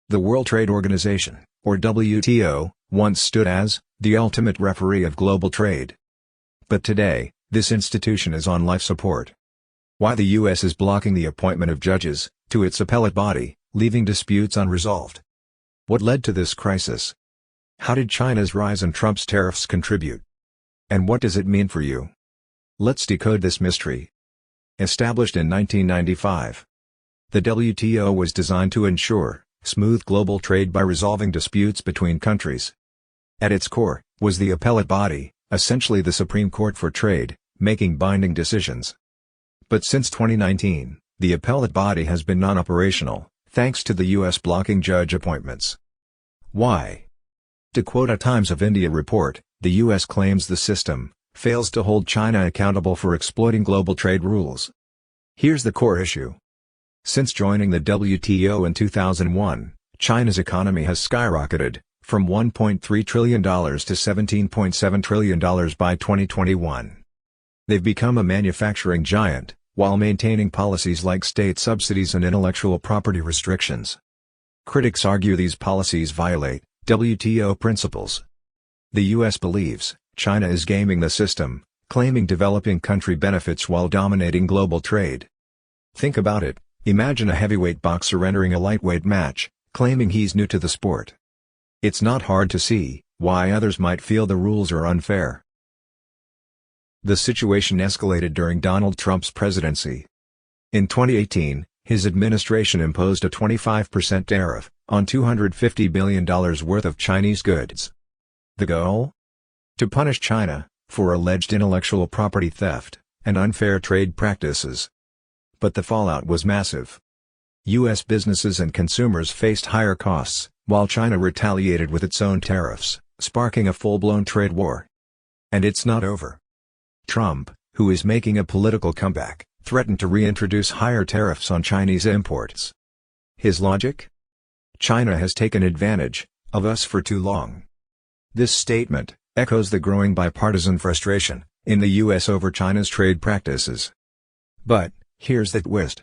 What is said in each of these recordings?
The World Trade Organization, or WTO, once stood as the ultimate referee of global trade. But today, this institution is on life support. Why the U.S. is blocking the appointment of judges to its appellate body, leaving disputes unresolved. What led to this crisis? How did China's rise and Trump's tariffs contribute? And what does it mean for you? Let's decode this mystery. Established in 1995, the WTO was designed to ensure smooth global trade by resolving disputes between countries. At its core was the Appellate Body, essentially the Supreme Court for trade, making binding decisions. But since 2019, the Appellate Body has been non-operational, thanks to the U.S. blocking judge appointments. Why? To quote a Times of India report, the U.S. claims the system fails to hold China accountable for exploiting global trade rules. Here's the core issue. Since joining the WTO in 2001, China's economy has skyrocketed, from $1.3 trillion to $17.7 trillion by 2021. They've become a manufacturing giant, while maintaining policies like state subsidies and intellectual property restrictions. Critics argue these policies violate WTO principles. The U.S. believes China is gaming the system, claiming developing country benefits while dominating global trade. Think about it. Imagine a heavyweight boxer entering a lightweight match, claiming he's new to the sport. It's not hard to see why others might feel the rules are unfair. The situation escalated during Donald Trump's presidency. In 2018, his administration imposed a 25% tariff on $250 billion worth of Chinese goods. The goal? To punish China for alleged intellectual property theft and unfair trade practices. But the fallout was massive. U.S. businesses and consumers faced higher costs, while China retaliated with its own tariffs, sparking a full-blown trade war. And it's not over. Trump, who is making a political comeback, threatened to reintroduce higher tariffs on Chinese imports. His logic? China has taken advantage of us for too long. This statement echoes the growing bipartisan frustration in the U.S. over China's trade practices. But here's the twist.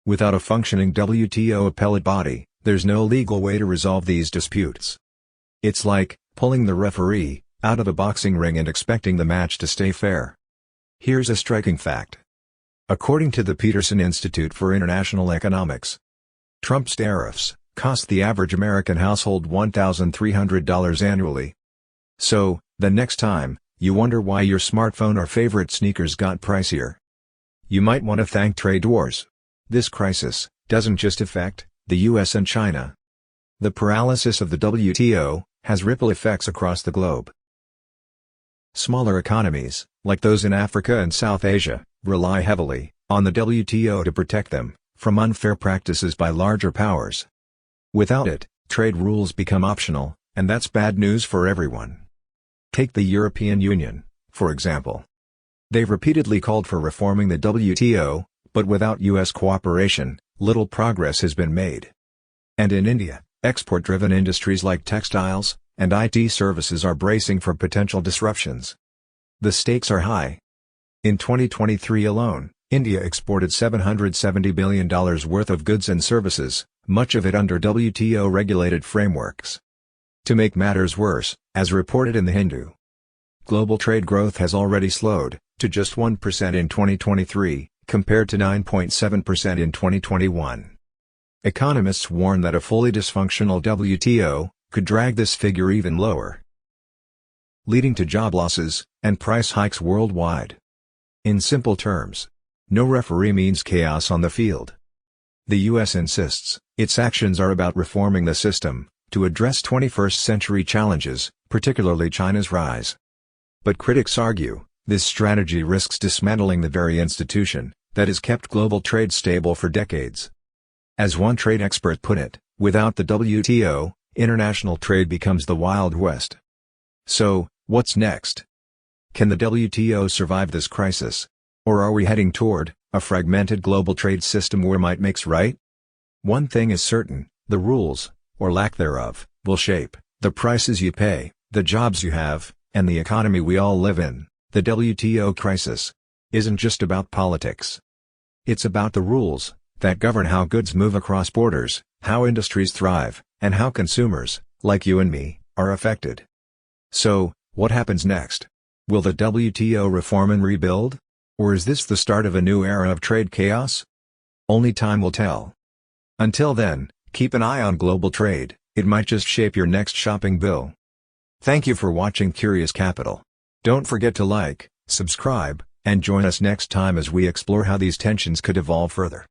Without a functioning WTO appellate body, there's no legal way to resolve these disputes. It's like pulling the referee out of a boxing ring and expecting the match to stay fair. Here's a striking fact. According to the Peterson Institute for International Economics, Trump's tariffs cost the average American household $1,300 annually. So, the next time you wonder why your smartphone or favorite sneakers got pricier, you might want to thank trade wars. This crisis doesn't just affect the U.S. and China. The paralysis of the WTO has ripple effects across the globe. Smaller economies, like those in Africa and South Asia, rely heavily on the WTO to protect them from unfair practices by larger powers. Without it, trade rules become optional, and that's bad news for everyone. Take the European Union, for example. They've repeatedly called for reforming the WTO, but without U.S. cooperation, little progress has been made. And in India, export-driven industries like textiles and IT services are bracing for potential disruptions. The stakes are high. In 2023 alone, India exported $770 billion worth of goods and services, much of it under WTO-regulated frameworks. To make matters worse, as reported in The Hindu, global trade growth has already slowed to just 1% in 2023, compared to 9.7% in 2021. Economists warn that a fully dysfunctional WTO could drag this figure even lower, leading to job losses and price hikes worldwide. In simple terms, no referee means chaos on the field. The U.S. insists its actions are about reforming the system to address 21st-century challenges, particularly China's rise. But critics argue this strategy risks dismantling the very institution that has kept global trade stable for decades. As one trade expert put it, without the WTO, international trade becomes the Wild West. So, what's next? Can the WTO survive this crisis? Or are we heading toward a fragmented global trade system where might makes right? One thing is certain, the rules, or lack thereof, will shape the prices you pay, the jobs you have, and the economy we all live in. The WTO crisis isn't just about politics. It's about the rules that govern how goods move across borders, how industries thrive, and how consumers, like you and me, are affected. So, what happens next? Will the WTO reform and rebuild? Or is this the start of a new era of trade chaos? Only time will tell. Until then, keep an eye on global trade, it might just shape your next shopping bill. Thank you for watching Curious Capital. Don't forget to like, subscribe, and join us next time as we explore how these tensions could evolve further.